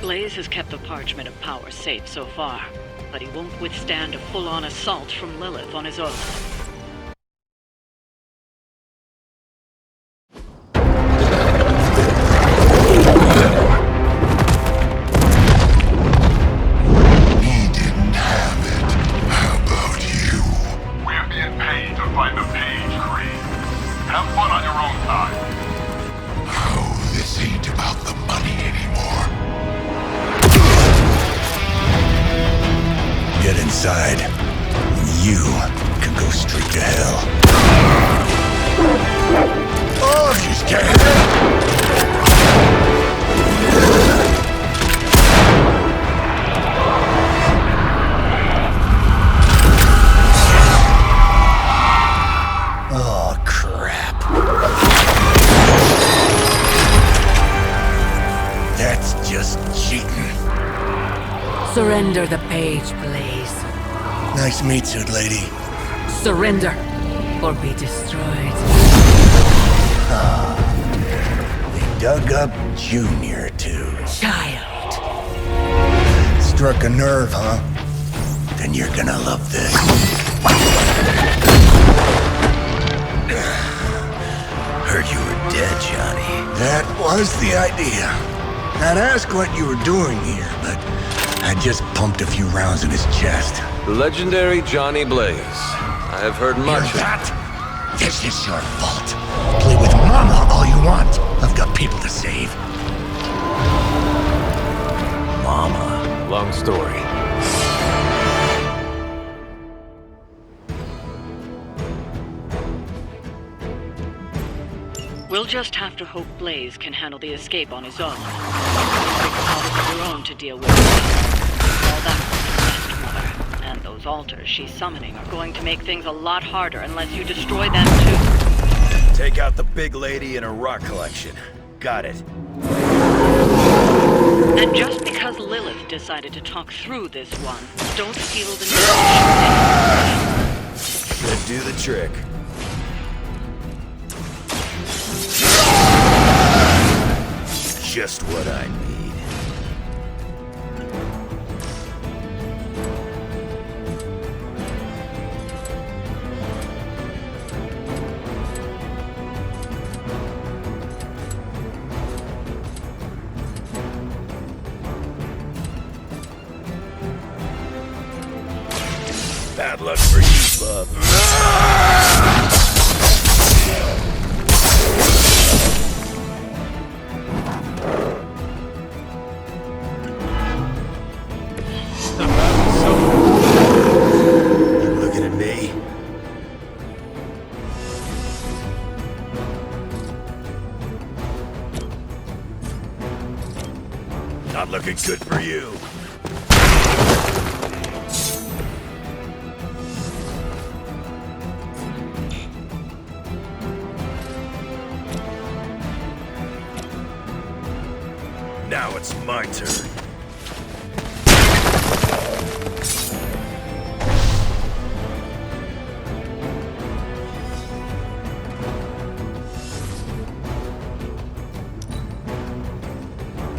Blaze has kept the Parchment of Power safe so far, but he won't withstand a full-on assault from Lilith on his own. He didn't have it. How about you? We're being paid to find the Page Creed. Have fun on your own time. Oh, this ain't about the money anymore. Get inside. You can go straight to hell. Oh, she's scared. Oh, crap. That's just cheating. Surrender the Page, Blaze. Nice meat suit, lady. Surrender, or be destroyed. They dug up Junior, too. Child. Struck a nerve, huh? Then you're gonna love this. Heard you were dead, Johnny. That was the idea. I'd ask what you were doing here, but I just pumped a few rounds in his chest. The legendary Johnny Blaze. I have heard much Hear that? This is your fault. Play with Mama all you want. I've got people to save. Mama. Long story. We'll just have to hope Blaze can handle the escape on his own. Take problems of your own to deal with. All that will be next, Mother. And those altars she's summoning are going to make things a lot harder unless you destroy them too. Take out the big lady and her rock collection. Got it. And just because Lilith decided to talk through this one, don't feel the need. Should do the trick. Just what I need. Bad luck for you, bub. You looking at me? Not looking good for you. Now it's my turn.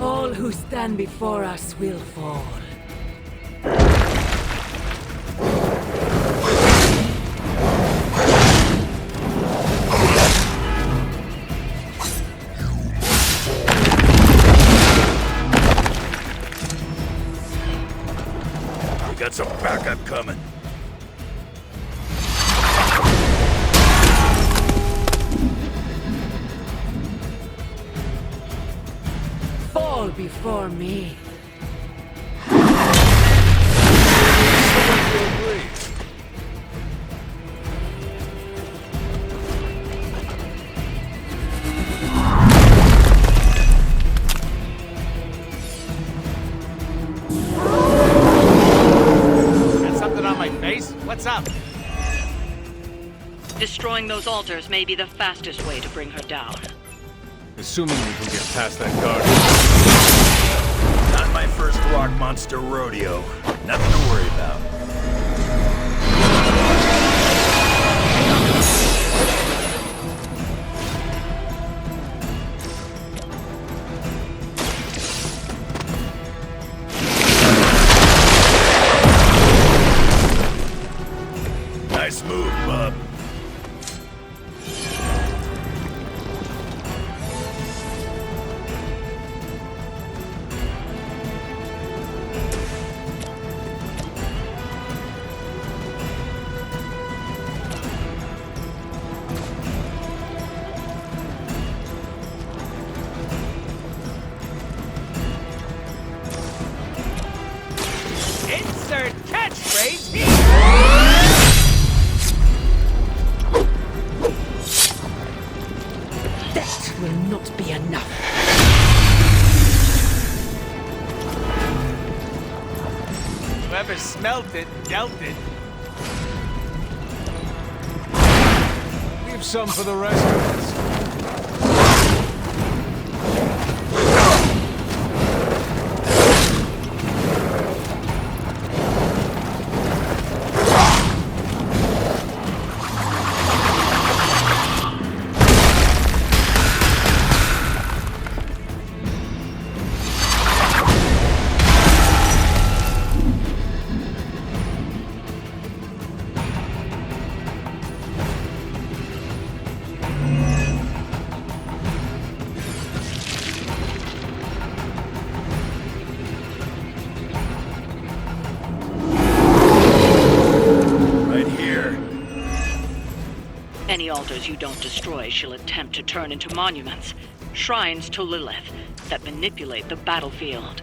All who stand before us will fall. We got some backup coming. Fall before me. Got something on my face? What's up? Destroying those altars may be the fastest way to bring her down. Assuming we can get past that guard. Not my first rock monster rodeo. Nothing to worry about. Insert catchphrase here! That will not be enough. Whoever smelt it, dealt it. Leave some for the rest of us. Any altars you don't destroy she'll attempt to turn into monuments, shrines to Lilith, that manipulate the battlefield.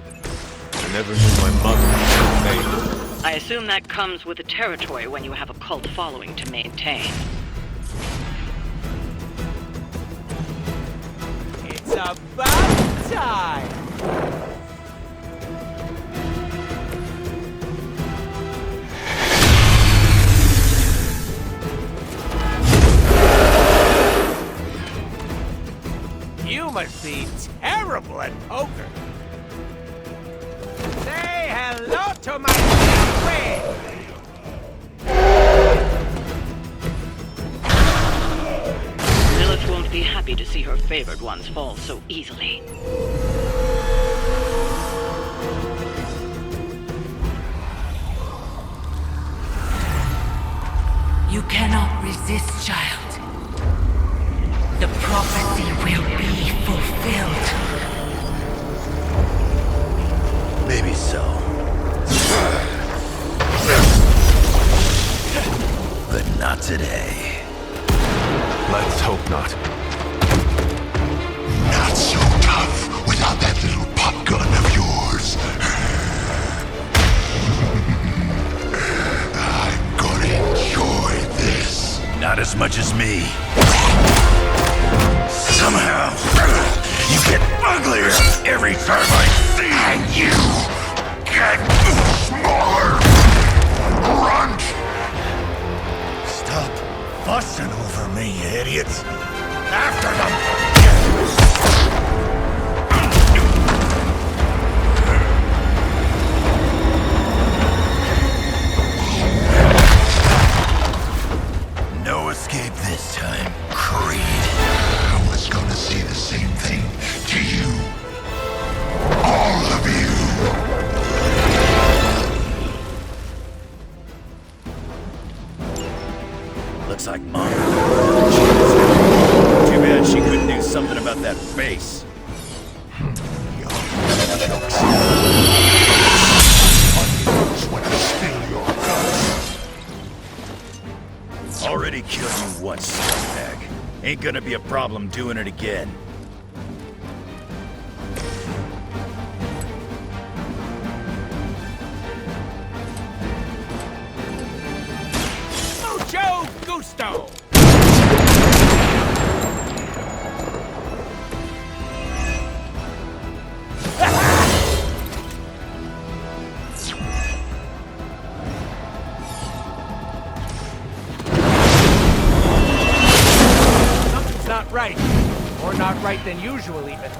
I never knew my mother was made. I assume that comes with the territory when you have a cult following to maintain. It's about time! You must be terrible at poker. Say hello to my friend! Lilith won't be happy to see her favored ones fall so easily. You cannot resist, child. The prophecy will be fulfilled. Maybe so. But not today. Let's hope not. Not so tough without that little pop gun of yours. I'm gonna enjoy this. Not as much as me. Somehow, you get uglier every time I see you. And you get smaller. Grunt! Stop fussing over me, you idiots. After them! No escape this time, Creed. I was gonna say the same thing to you. All of you. Looks like Mom. Too bad she couldn't do something about that face. When I steal your guns. Already killed you once, scumbag. Ain't gonna be a problem doing it again. Mucho gusto! Something's not right. Or not right than usual, even.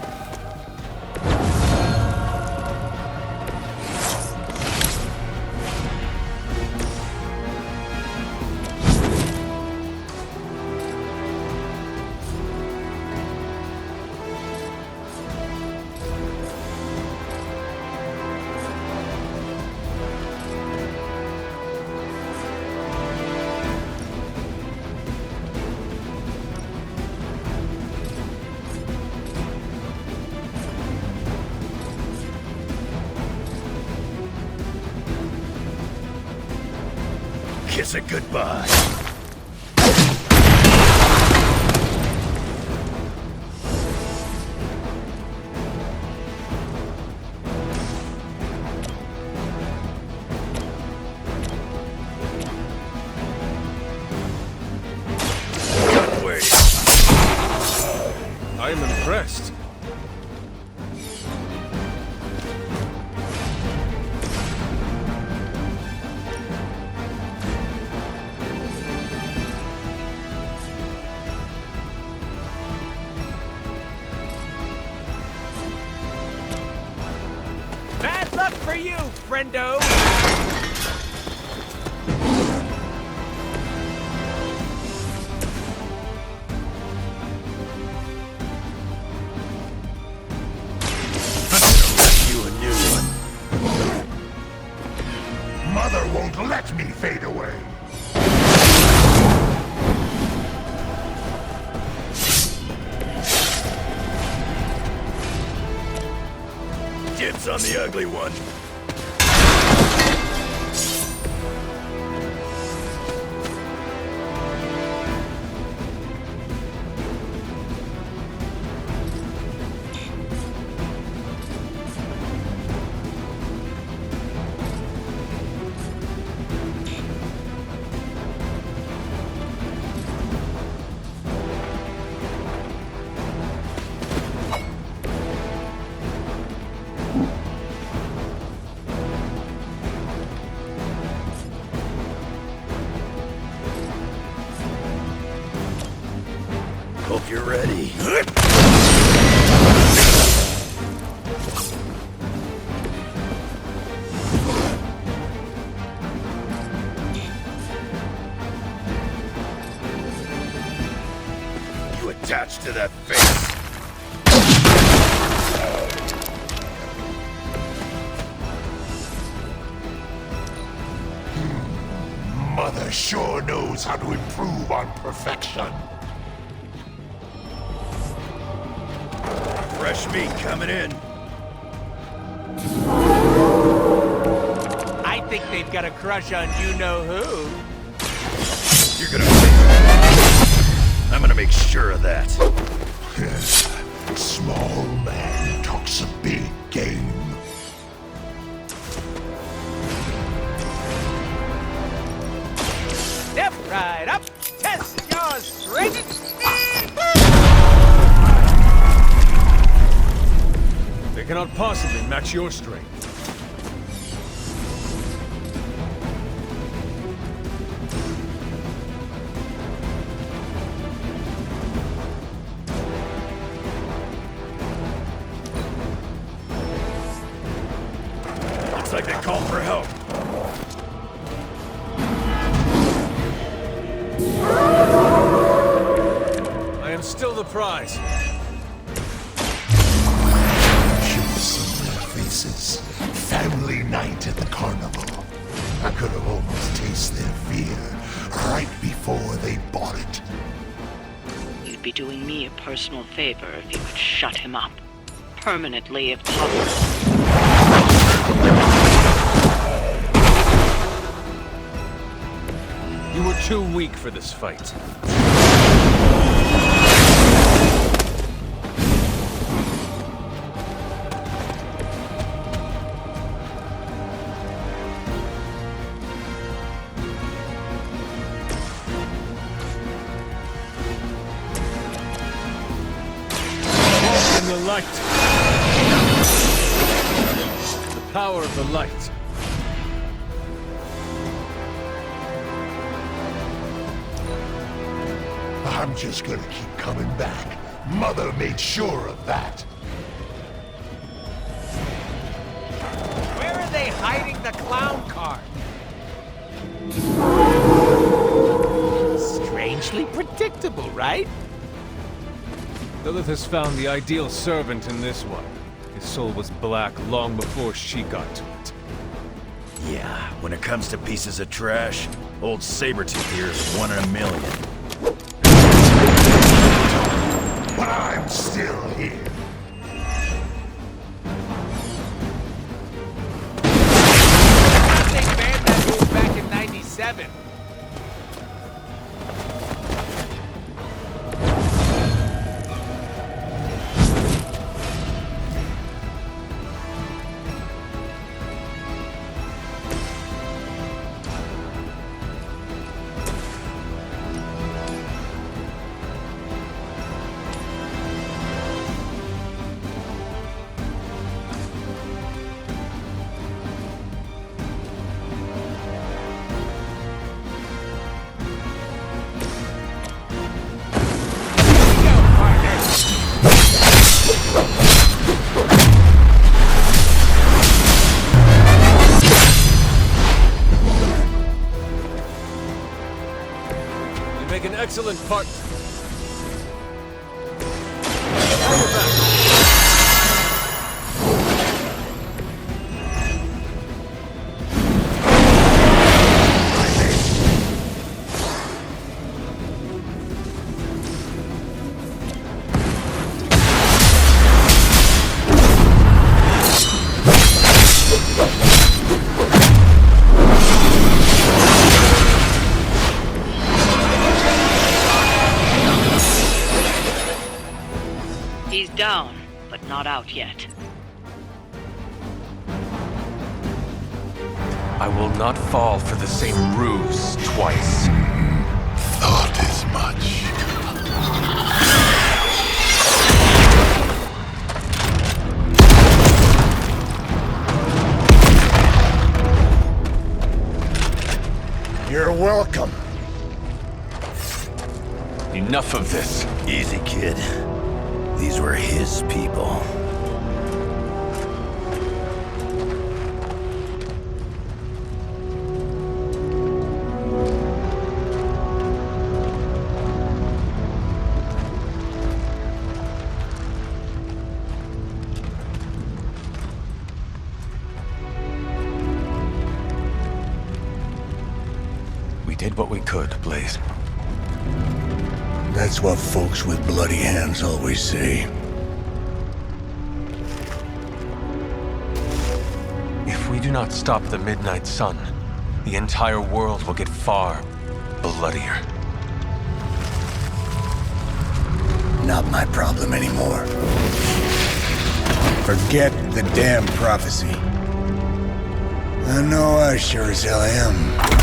Kiss it goodbye. impressed. Bad luck for you, friendo! You a new one. Mother won't let me fade away. Dibs on the ugly one. Hope you're ready. You attached to that face. Mother sure knows how to improve on perfection. Fresh meat coming in. I think they've got a crush on you-know-who. You're gonna pay. I'm gonna make sure of that. Small man talks a big game. Step right up, test your strength. They cannot possibly match your strength. Looks like they called for help. I am still the prize. Should have seen their faces. Family night at the carnival. I could have almost tasted their fear right before they bought it. You'd be doing me a personal favor if you could shut him up. Permanently, if possible. You were too weak for this fight. Walk in the light. The power of the light. I'm just gonna keep coming back. Mother made sure of that. Where are they hiding the clown car? Strangely predictable, right? Lilith has found the ideal servant in this one. His soul was black long before she got to it. Yeah, when it comes to pieces of trash, old Sabretooth here is 1 in a million. But I'm still here. They banned that move back in '97. Excellent part. He's down, but not out yet. I will not fall for the same ruse twice. Thought as much. You're welcome. Enough of this. Easy, kid. These were his people. We did what we could, Blaze. That's what folks with bloody hands always say. If we do not stop the Midnight Sun, the entire world will get far bloodier. Not my problem anymore. Forget the damn prophecy. I know I sure as hell am.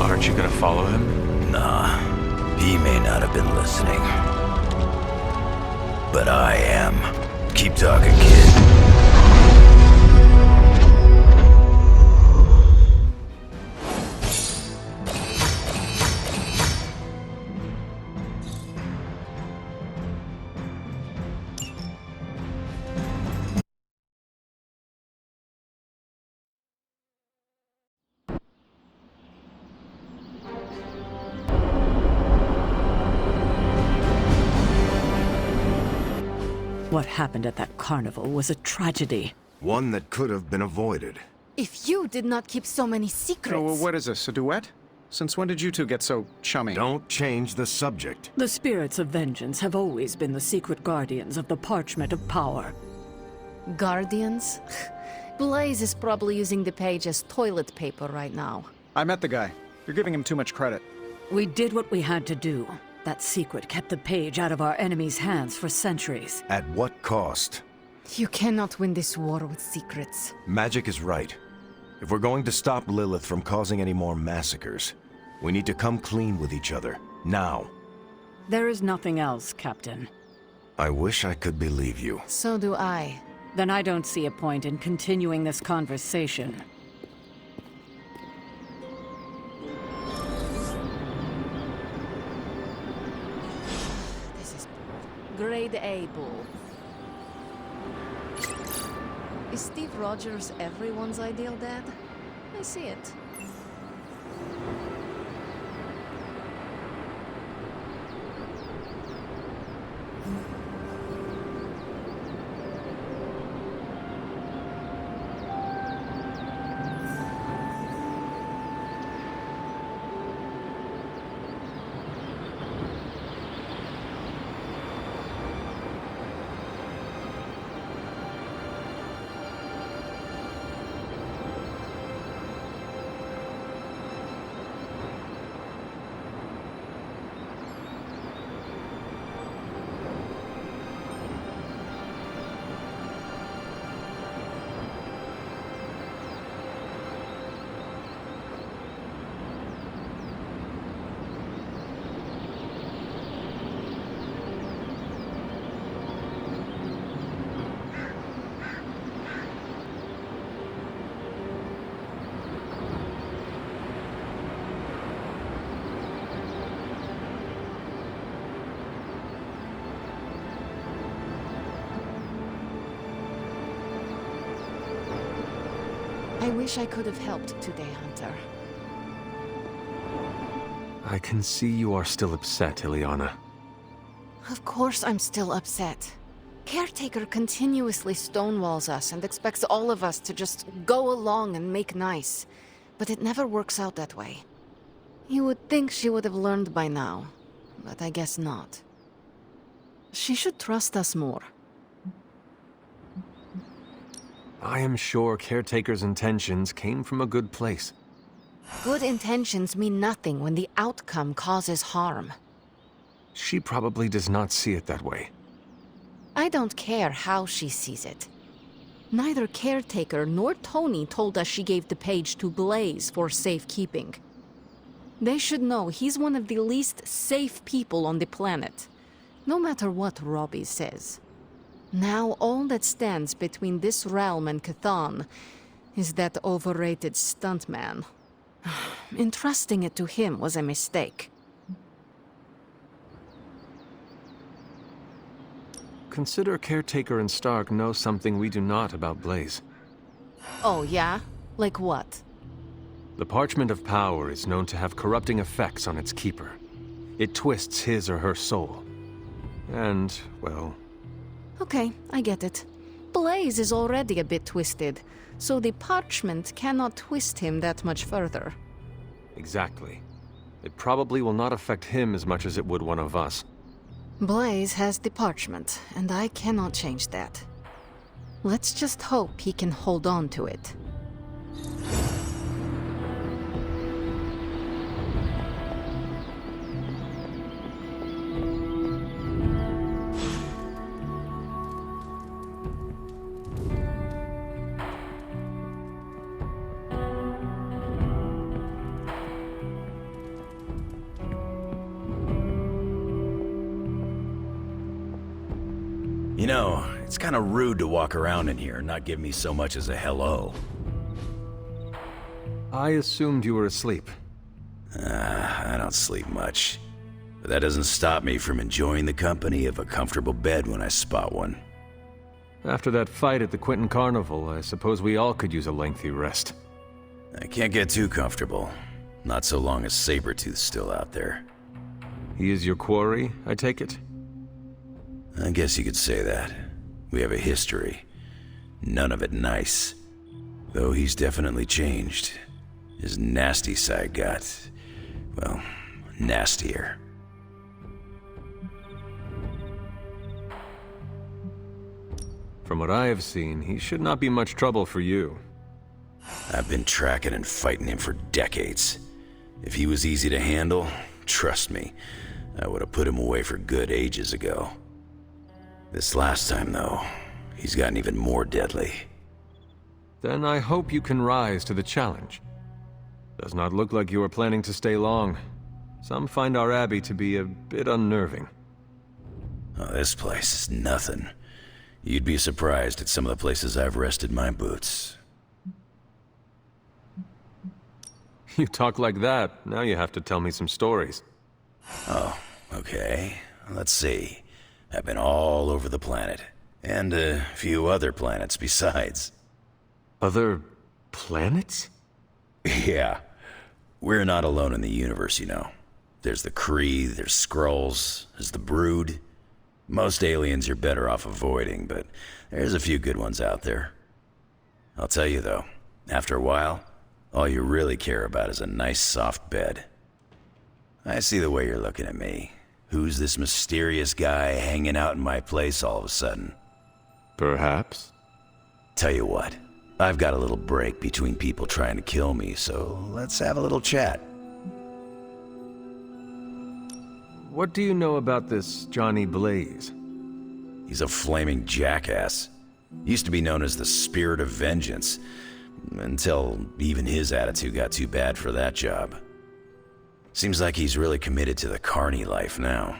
Aren't you gonna follow him? Nah, he may not have been listening. But I am. Keep talking, kid. What happened at that carnival was a tragedy. One that could have been avoided. If you did not keep so many secrets... Oh, well, what is this, a duet? Since when did you two get so chummy? Don't change the subject. The spirits of vengeance have always been the secret guardians of the parchment of power. Guardians? Blaze is probably using the page as toilet paper right now. I met the guy. You're giving him too much credit. We did what we had to do. That secret kept the page out of our enemies' hands for centuries. At what cost? You cannot win this war with secrets. Magic is right. If we're going to stop Lilith from causing any more massacres, we need to come clean with each other. Now. There is nothing else, Captain. I wish I could believe you. So do I. Then I don't see a point in continuing this conversation. This is grade A bull. Is Steve Rogers everyone's ideal dad? I see it. I wish I could have helped today, Hunter. I can see you are still upset, Ileana. Of course I'm still upset. Caretaker continuously stonewalls us and expects all of us to just go along and make nice. But it never works out that way. You would think she would have learned by now, but I guess not. She should trust us more. I am sure Caretaker's intentions came from a good place. Good intentions mean nothing when the outcome causes harm. She probably does not see it that way. I don't care how she sees it. Neither Caretaker nor Tony told us she gave the page to Blaze for safekeeping. They should know he's one of the least safe people on the planet, no matter what Robbie says. Now all that stands between this realm and Cathan is that overrated stuntman. Entrusting it to him was a mistake. Consider Caretaker and Stark know something we do not about Blaze. Oh, yeah? Like what? The Parchment of Power is known to have corrupting effects on its keeper. It twists his or her soul. And, well... Okay, I get it. Blaze is already a bit twisted, so the parchment cannot twist him that much further. Exactly. It probably will not affect him as much as it would one of us. Blaze has the parchment, and I cannot change that. Let's just hope he can hold on to it. You know, it's kind of rude to walk around in here and not give me so much as a hello. I assumed you were asleep. I don't sleep much. But that doesn't stop me from enjoying the company of a comfortable bed when I spot one. After that fight at the Quentin Carnival, I suppose we all could use a lengthy rest. I can't get too comfortable. Not so long as Sabretooth's still out there. He is your quarry, I take it? I guess you could say that. We have a history. None of it nice. Though he's definitely changed. His nasty side got, well, nastier. From what I have seen, he should not be much trouble for you. I've been tracking and fighting him for decades. If he was easy to handle, trust me, I would have put him away for good ages ago. This last time, though, he's gotten even more deadly. Then I hope you can rise to the challenge. Does not look like you are planning to stay long. Some find our abbey to be a bit unnerving. Oh, this place is nothing. You'd be surprised at some of the places I've rested my boots. You talk like that, now you have to tell me some stories. Oh, okay. Let's see. I've been all over the planet. And a few other planets besides. Other planets? Yeah. We're not alone in the universe, you know. There's the Kree, there's Skrulls, there's the Brood. Most aliens you're better off avoiding, but there's a few good ones out there. I'll tell you though, after a while, all you really care about is a nice soft bed. I see the way you're looking at me. Who's this mysterious guy hanging out in my place all of a sudden? Perhaps. Tell you what, I've got a little break between people trying to kill me, so let's have a little chat. What do you know about this Johnny Blaze? He's a flaming jackass. Used to be known as the Spirit of Vengeance, until even his attitude got too bad for that job. Seems like he's really committed to the carny life now.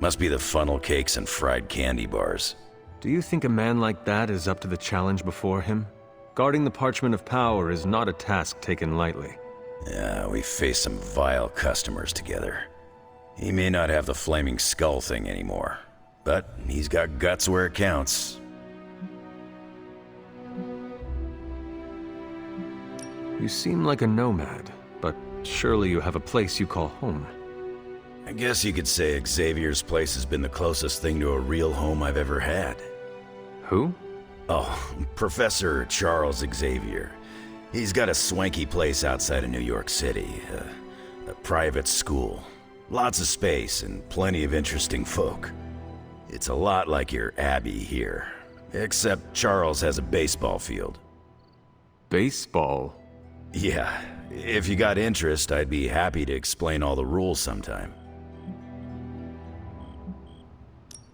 Must be the funnel cakes and fried candy bars. Do you think a man like that is up to the challenge before him? Guarding the Parchment of Power is not a task taken lightly. Yeah, we faced some vile customers together. He may not have the flaming skull thing anymore, but he's got guts where it counts. You seem like a nomad, but surely you have a place you call home. I guess you could say Xavier's place has been the closest thing to a real home I've ever had. Who? Oh, Professor Charles Xavier. He's got a swanky place outside of New York City. A private school. Lots of space and plenty of interesting folk. It's a lot like your Abbey here. Except Charles has a baseball field. Baseball? Yeah. If you got interest, I'd be happy to explain all the rules sometime.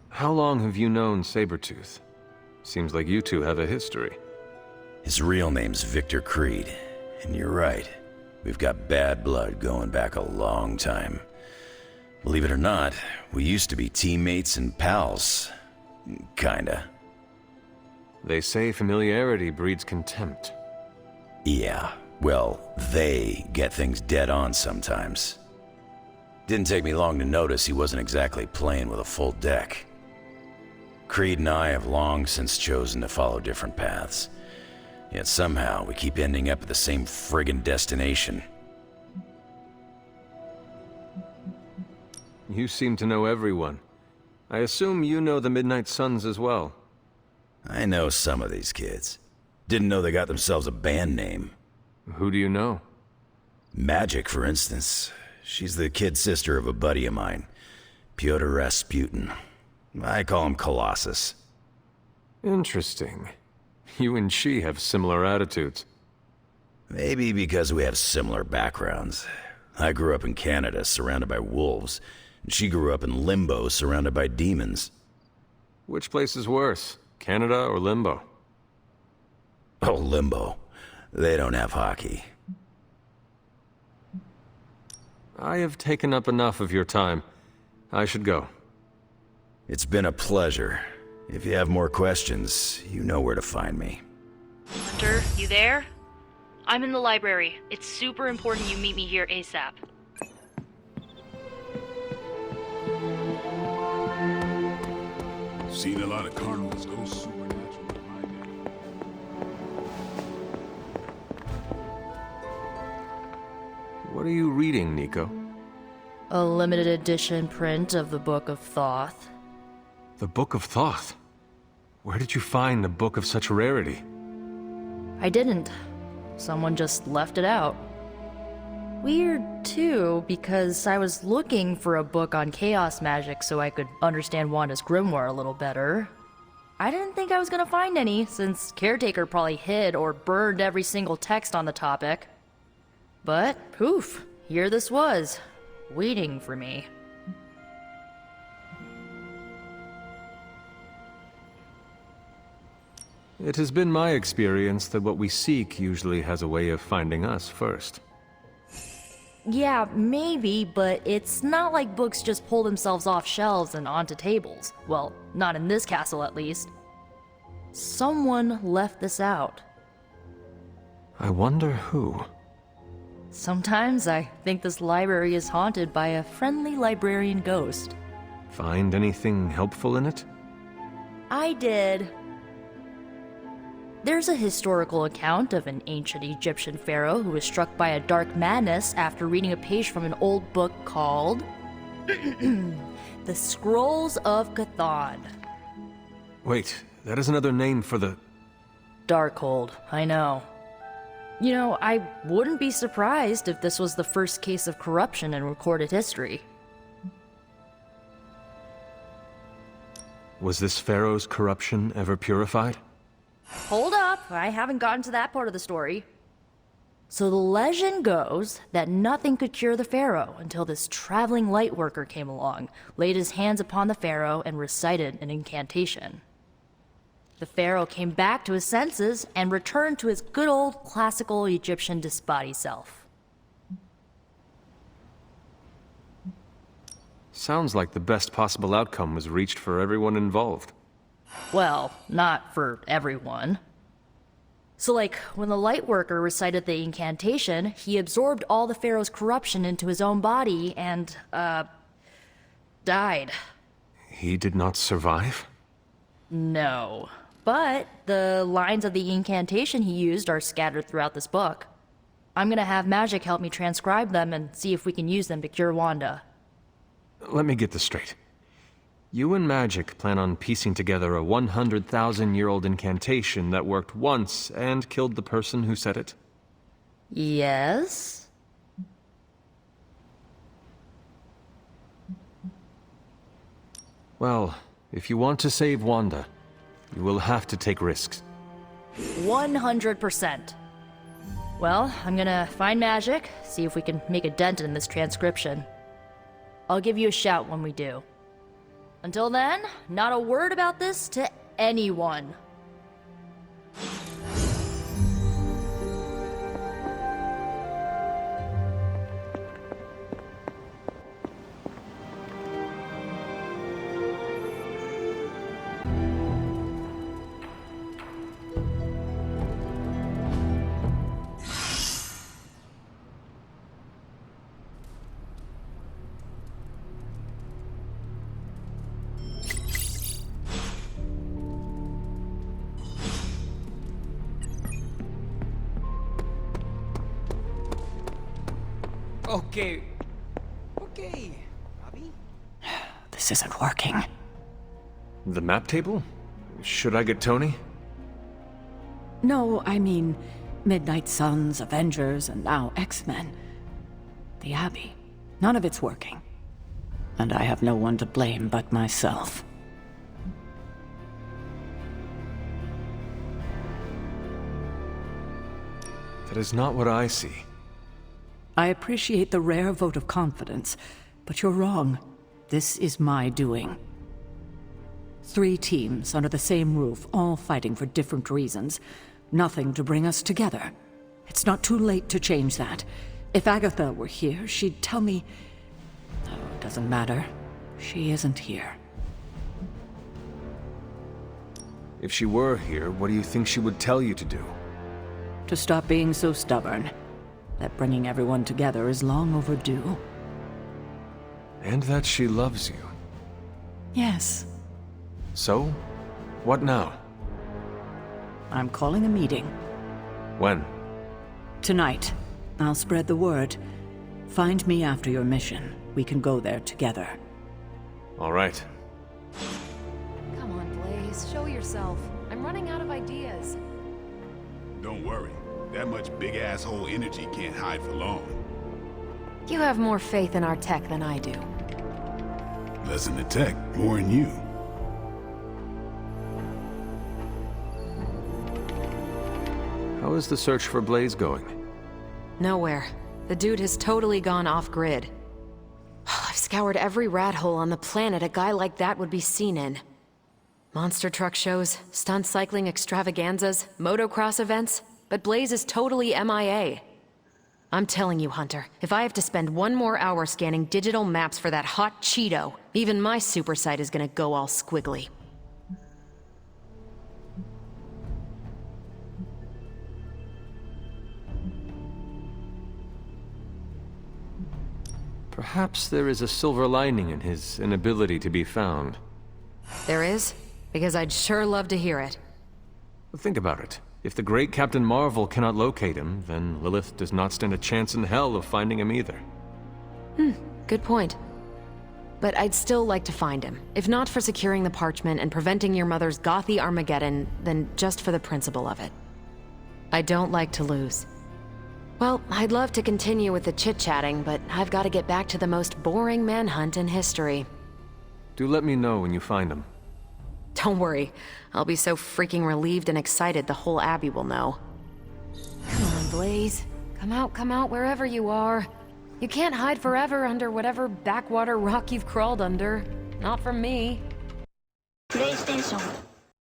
How long have you known Sabretooth? Seems like you two have a history. His real name's Victor Creed. And you're right. We've got bad blood going back a long time. Believe it or not, we used to be teammates and pals. Kinda. They say familiarity breeds contempt. Yeah, well, they get things dead on sometimes. Didn't take me long to notice he wasn't exactly playing with a full deck. Creed and I have long since chosen to follow different paths. Yet somehow we keep ending up at the same friggin' destination. You seem to know everyone. I assume you know the Midnight Suns as well. I know some of these kids. Didn't know they got themselves a band name. Who do you know? Magic, for instance. She's the kid sister of a buddy of mine, Pyotr Rasputin. I call him Colossus. Interesting. You and she have similar attitudes. Maybe because we have similar backgrounds. I grew up in Canada, surrounded by wolves, and she grew up in Limbo, surrounded by demons. Which place is worse, Canada or Limbo? Oh, Limbo. They don't have hockey. I have taken up enough of your time. I should go. It's been a pleasure. If you have more questions, you know where to find me. Hunter, you there? I'm in the library. It's super important you meet me here ASAP. Seen a lot of carnivals go supernatural in my day. What are you reading, Nico? A limited edition print of the Book of Thoth. The Book of Thoth? Where did you find a book of such rarity? I didn't. Someone just left it out. Weird, too, because I was looking for a book on chaos magic so I could understand Wanda's grimoire a little better. I didn't think I was gonna find any, since Caretaker probably hid or burned every single text on the topic. But, poof, here this was, waiting for me. It has been my experience that what we seek usually has a way of finding us first. Yeah, maybe, but it's not like books just pull themselves off shelves and onto tables. Well, not in this castle at least. Someone left this out. I wonder who. Sometimes I think this library is haunted by a friendly librarian ghost. Find anything helpful in it? I did. There's a historical account of an ancient Egyptian pharaoh who was struck by a dark madness after reading a page from an old book called The Scrolls of Chthon. Wait, that is another name for the... Darkhold, I know. You know, I wouldn't be surprised if this was the first case of corruption in recorded history. Was this pharaoh's corruption ever purified? Hold up, I haven't gotten to that part of the story. So the legend goes that nothing could cure the pharaoh until this traveling lightworker came along, laid his hands upon the pharaoh, and recited an incantation. The pharaoh came back to his senses and returned to his good old classical Egyptian disbody self. Sounds like the best possible outcome was reached for everyone involved. Well, not for everyone. So like, when the lightworker recited the incantation, he absorbed all the pharaoh's corruption into his own body and, died. He did not survive? No. But the lines of the incantation he used are scattered throughout this book. I'm gonna have Magic help me transcribe them and see if we can use them to cure Wanda. Let me get this straight. You and Magic plan on piecing together a 100,000-year-old incantation that worked once and killed the person who said it? Yes? Well, if you want to save Wanda, you will have to take risks. 100%. Well, I'm gonna find Magic, see if we can make a dent in this transcription. I'll give you a shout when we do. Until then, not a word about this to anyone. Okay. This isn't working. The map table? Should I get Tony? No, I mean, Midnight Suns, Avengers, and now X-Men. The Abbey. None of it's working. And I have no one to blame but myself. That is not what I see. I appreciate the rare vote of confidence, but you're wrong. This is my doing. 3 teams under the same roof, all fighting for different reasons. Nothing to bring us together. It's not too late to change that. If Agatha were here, she'd tell me... Oh, it doesn't matter. She isn't here. If she were here, what do you think she would tell you to do? To stop being so stubborn. That bringing everyone together is long overdue. And that she loves you. Yes. So? What now? I'm calling a meeting. When? Tonight. I'll spread the word. Find me after your mission. We can go there together. All right. Come on, Blaze. Show yourself. I'm running out of ideas. Don't worry. That much big asshole energy can't hide for long. You have more faith in our tech than I do. Less in the tech, more in you. How is the search for Blaze going? Nowhere. The dude has totally gone off-grid. I've scoured every rat hole on the planet a guy like that would be seen in. Monster truck shows, stunt cycling extravaganzas, motocross events, but Blaze is totally MIA. I'm telling you, Hunter, if I have to spend 1 more hour scanning digital maps for that hot Cheeto, even my super sight is gonna go all squiggly. Perhaps there is a silver lining in his inability to be found. There is? Because I'd sure love to hear it. Think about it. If the great Captain Marvel cannot locate him, then Lilith does not stand a chance in hell of finding him either. Good point. But I'd still like to find him. If not for securing the parchment and preventing your mother's gothy Armageddon, then just for the principle of it. I don't like to lose. Well, I'd love to continue with the chit-chatting, but I've got to get back to the most boring manhunt in history. Do let me know when you find him. Don't worry. I'll be so freaking relieved and excited the whole Abbey will know. Come on, Blaze. Come out, wherever you are. You can't hide forever under whatever backwater rock you've crawled under. Not from me. PlayStation